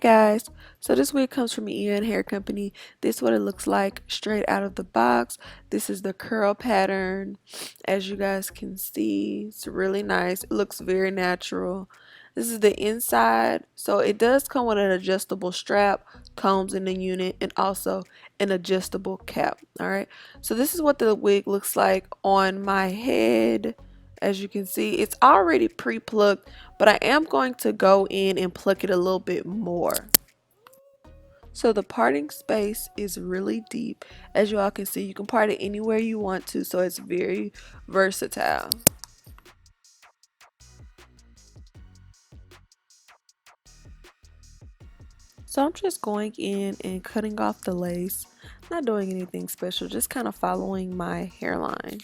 Hey guys, so this wig comes from Eayon Hair Company. This is what it looks like straight out of the box. This is the curl pattern. As you guys can see, it's really nice. It looks very natural. This is the inside. So it does come with an adjustable strap, combs in the unit, and also an adjustable cap. Alright, so this is what the wig looks like on my head. As you can see, it's already pre-plucked, but I am going to go in and pluck it a little bit more. So the parting space is really deep. As you all can see, you can part it anywhere you want to, so it's very versatile. So I'm just going in and cutting off the lace, not doing anything special, just kind of following my hairline.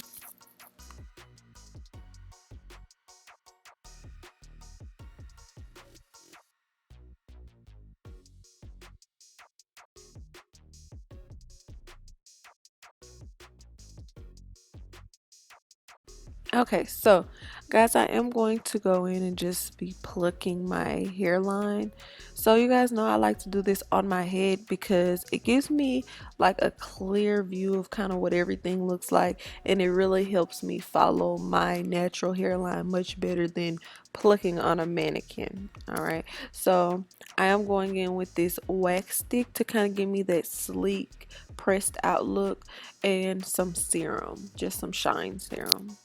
Okay, so guys, I am going to go in and just be plucking my hairline. So you guys know I like to do this on my head because it gives me like a clear view of kind of what everything looks like, and it really helps me follow my natural hairline much better than plucking on a mannequin. All right, so I am going in with this wax stick to kind of give me that sleek pressed out look, and some serum, just some shine serum.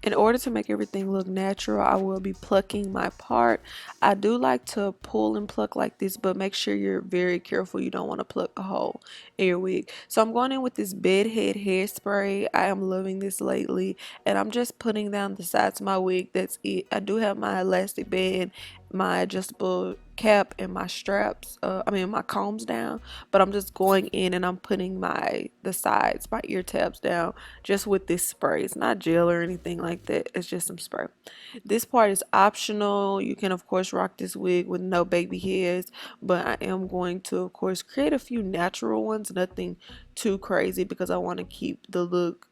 In order to make everything look natural, I will be plucking my part. I do like to pull and pluck like this, but make sure you're very careful. You don't want to pluck a hole in your wig. So I'm going in with this bedhead hairspray. I am loving this lately, and I'm just putting down the sides of my wig. That's it. I do have my elastic band, my adjustable cap, and my straps, my combs down, but I'm just going in and I'm putting the sides, my ear tabs down, just with this spray. It's not gel or anything like that, it's just some spray. This part is optional. You can of course rock this wig with no baby hairs, but I am going to of course create a few natural ones, nothing too crazy, because I want to keep the look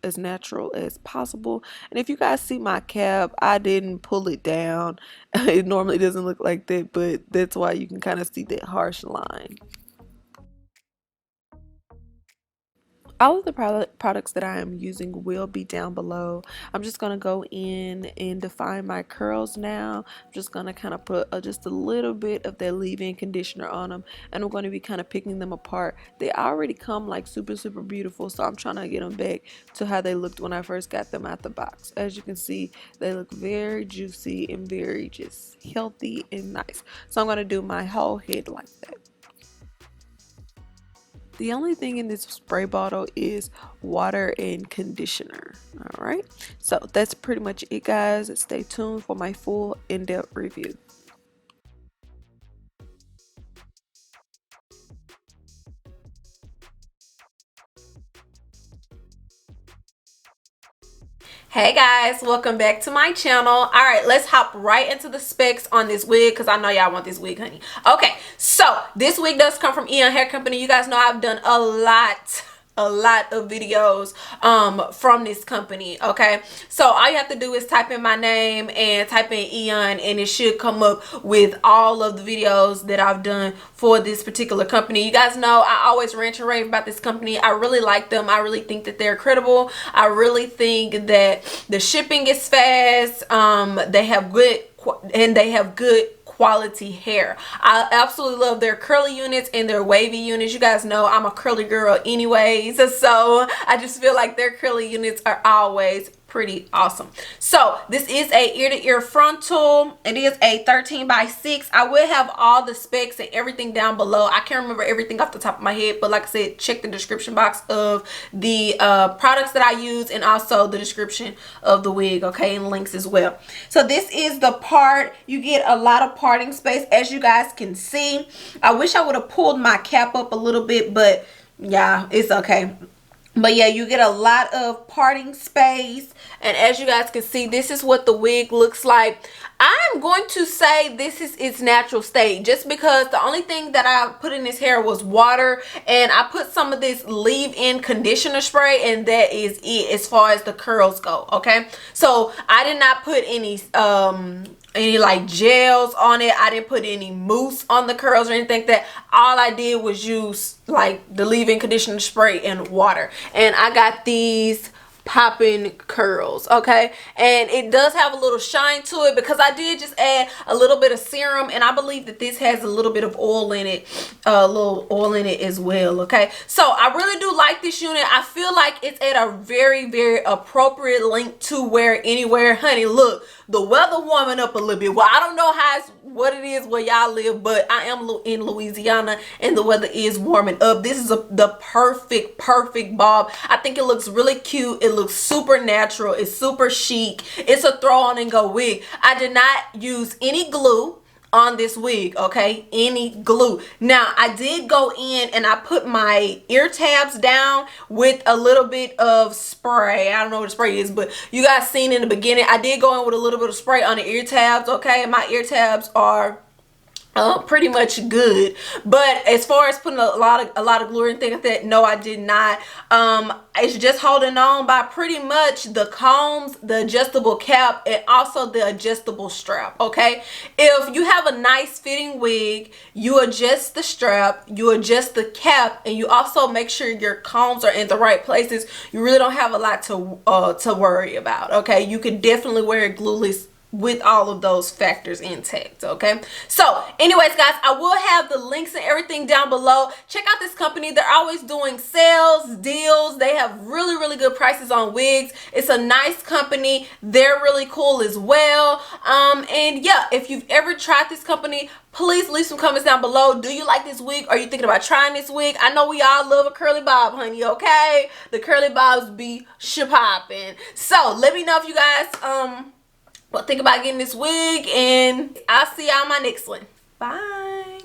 as natural as possible. And if you guys see my cap, I didn't pull it down. It normally doesn't look like that, but that's why you can kind of see that harsh line. All of the products that I am using will be down below. I'm just going to go in and define my curls now. I'm just going to kind of put just a little bit of that leave-in conditioner on them, and I'm going to be kind of picking them apart. They already come like super beautiful, so I'm trying to get them back to how they looked when I first got them out the box. As you can see, they look very juicy and very just healthy and nice. So I'm going to do my whole head like that. The only thing in this spray bottle is water and conditioner. All right, so that's pretty much it, guys. Stay tuned for my full in-depth review. Hey guys, welcome back to my channel. All right, let's hop right into the specs on this wig, because I know y'all want this wig, honey. Okay, so this wig does come from Eayon Hair Company. You guys know I've done a lot of videos from this company. Okay, so all you have to do is type in my name and type in Eayon, and it should come up with all of the videos that I've done for this particular company. You guys know I always rant and rave about this company. I really like them. I really think that they're credible. I really think that the shipping is fast. They have good quality hair. I absolutely love their curly units and their wavy units. You guys know I'm a curly girl anyways, so I just feel like their curly units are always pretty awesome. So this is a ear-to-ear frontal. It is a 13x6. I will have all the specs and everything down below. I can't remember everything off the top of my head, but like I said, check the description box of the products that I use, and also the description of the wig, okay, and links as well. So this is the part. You get a lot of parting space, as you guys can see. I wish I would have pulled my cap up a little bit, but yeah, it's okay. But yeah, you get a lot of parting space, and as you guys can see, this is what the wig looks like. I'm going to say this is its natural state, just because the only thing that I put in this hair was water, and I put some of this leave-in conditioner spray, and that is it as far as the curls go. Okay, so I did not put any like gels on it. I didn't put any mousse on the curls or anything like that. All I did was use like the leave-in conditioner spray and water, and I got these popping curls. Okay, and it does have a little shine to it because I did just add a little bit of serum, and I believe that this has a little bit of oil in it, a little oil in it as well. Okay, so I really do like this unit. I feel like it's at a very, very appropriate length to wear anywhere. Honey, look, the weather warming up a little bit. Well, I don't know what it is where y'all live, but I am in Louisiana and the weather is warming up. This is the perfect bob. I think it looks really cute. It looks super natural. It's super chic. It's a throw on and go wig. I did not use any glue on this wig, okay? Any glue. Now, I did go in and I put my ear tabs down with a little bit of spray. I don't know what the spray is, but you guys seen in the beginning, I did go in with a little bit of spray on the ear tabs, okay? My ear tabs are pretty much good, but as far as putting a lot of glue and things like that, no, I did not. It's just holding on by pretty much the combs, the adjustable cap, and also the adjustable strap. Okay, if you have a nice fitting wig, you adjust the strap, you adjust the cap, and you also make sure your combs are in the right places. You really don't have a lot to worry about. Okay, you can definitely wear it glueless with all of those factors intact. Okay, so anyways guys, I will have the links and everything down below. Check out this company. They're always doing sales, deals. They have really good prices on wigs. It's a nice company. They're really cool as well. And yeah, if you've ever tried this company, please leave some comments down below. Do you like this wig? Are you thinking about trying this wig? I know we all love a curly bob, honey. Okay, the curly bobs be popping. So let me know if you guys well, think about getting this wig, and I'll see y'all on my next one. Bye.